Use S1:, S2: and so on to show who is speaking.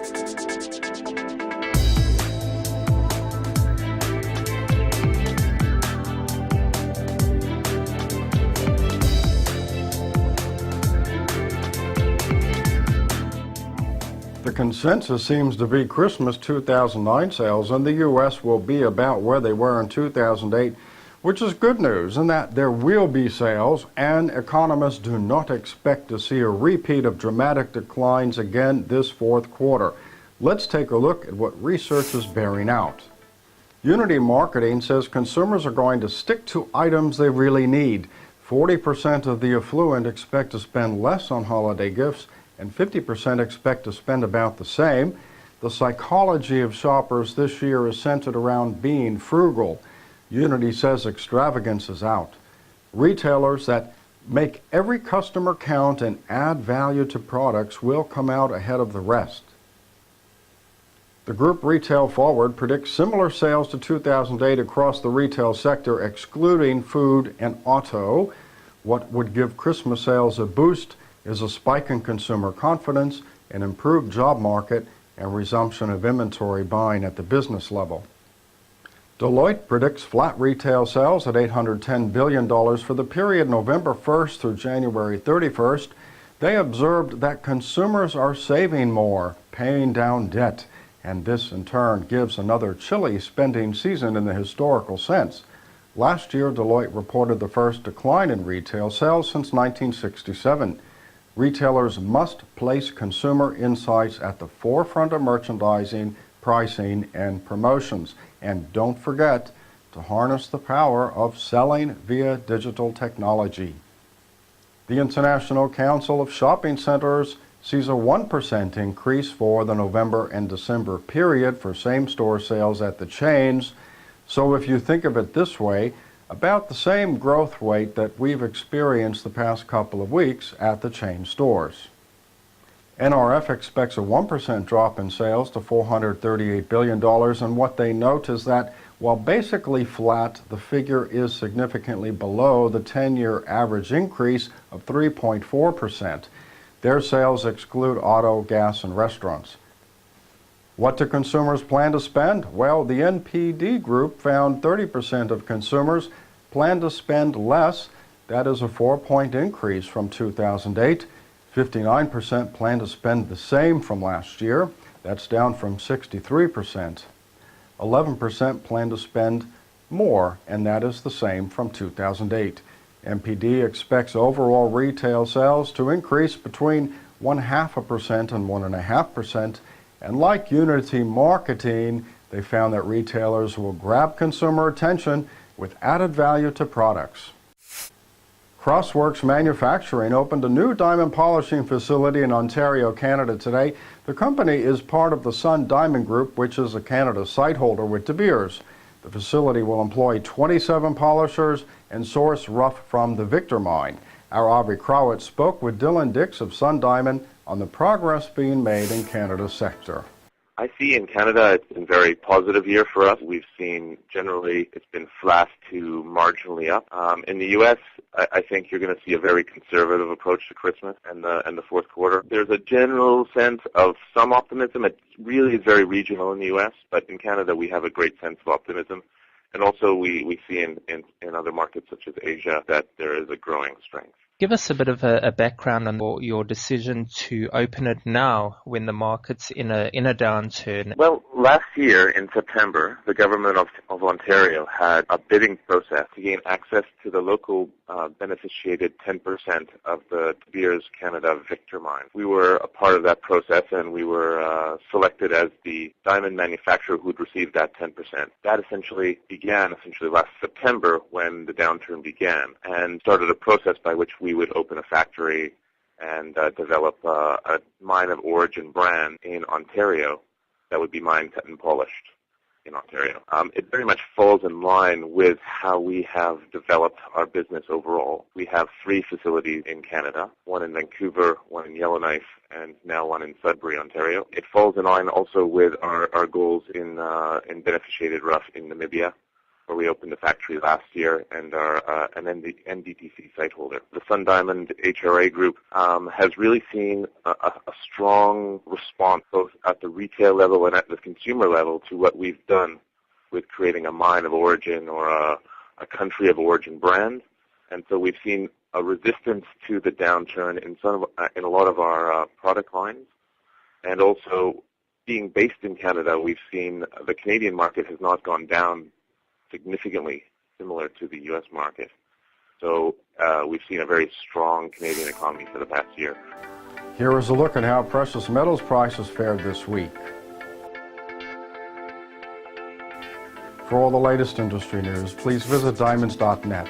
S1: The consensus seems to be Christmas 2009 sales in the U.S. will be about where they were in 2008, which is good news in that there will be sales, and economists do not expect to see a repeat of dramatic declines again this fourth quarter. Let's take a look at what research is bearing out. Unity Marketing says consumers are going to stick to items they really need. 40% of the affluent expect to spend less on holiday gifts, and 50% expect to spend about the same. The psychology of shoppers this year is centered around being frugal. Unity says extravagance is out. Retailers that make every customer count and add value to products will come out ahead of the rest. The group Retail Forward predicts similar sales to 2008 across the retail sector, excluding food and auto. What would give Christmas sales a boost is a spike in consumer confidence, an improved job market, and resumption of inventory buying at the business level. Deloitte predicts flat retail sales at $810 billion for the period November 1st through January 31st. They observed that consumers are saving more, paying down debt, and this in turn gives another chilly spending season in the historical sense. Last year, Deloitte reported the first decline in retail sales since 1967. Retailers must place consumer insights at the forefront of merchandising, pricing, and promotions. And don't forget to harness the power of selling via digital technology. The International Council of Shopping Centers sees a 1% increase for the November and December period for same-store sales at the chains. So if you think of it this way, about the same growth rate that we've experienced the past couple of weeks at the chain stores. NRF expects a 1% drop in sales to $438 billion, and what they note is that while basically flat, the figure is significantly below the 10-year average increase of 3.4%. Their sales exclude auto, gas, and restaurants. What do consumers plan to spend? Well, the NPD group found 30% of consumers plan to spend less. That is a 4-point increase from 2008. 59% plan to spend the same from last year. That's down from 63%. 11% plan to spend more, and that is the same from 2008. NPD expects overall retail sales to increase between 0.5% and 1.5%. And like Unity Marketing, they found that retailers will grab consumer attention with added value to products. Crossworks Manufacturing opened a new diamond polishing facility in Ontario, Canada today. The company is part of the SunDiamond Group, which is a Canada site holder with De Beers. The facility will employ 27 polishers and source rough from the Victor mine. Our Aubrey Crowett spoke with Dylan Dix of SunDiamond on the progress being made in Canada's sector.
S2: I see in Canada it's been a very positive year for us. We've seen generally it's been flat to marginally up. In the U.S., I think you're going to see a very conservative approach to Christmas and the fourth quarter. There's a general sense of some optimism. It really is very regional in the U.S., but in Canada we have a great sense of optimism. And also we see in other markets such as Asia that there is a growing strength.
S3: Give us a bit of a background on your decision to open it now when the market's in a downturn.
S2: Well, last year in September, the government of Ontario had a bidding process to gain access to the local beneficiated 10% of the De Beers Canada Victor mine. We were a part of that process, and we were selected as the diamond manufacturer who would receive that 10%. That essentially began last September when the downturn began, and started a process by which we would open a factory and develop a mine of origin brand in Ontario that would be mined, cut, and polished in Ontario. It very much falls in line with how we have developed our business overall. We have 3 facilities in Canada, one in Vancouver, one in Yellowknife, and now one in Sudbury, Ontario. It falls in line also with our goals in beneficiated rough in Namibia, where we opened a factory last year and are an NDTC site holder. The SunDiamond HRA Group has really seen a strong response both at the retail level and at the consumer level to what we've done with creating a mine of origin or a country of origin brand. And so we've seen a resistance to the downturn in a lot of our product lines. And also, being based in Canada, we've seen the Canadian market has not gone down significantly, similar to the U.S. market. So we've seen a very strong Canadian economy for the past year.
S1: Here is a look at how precious metals prices fared this week. For all the latest industry news, please visit diamonds.net.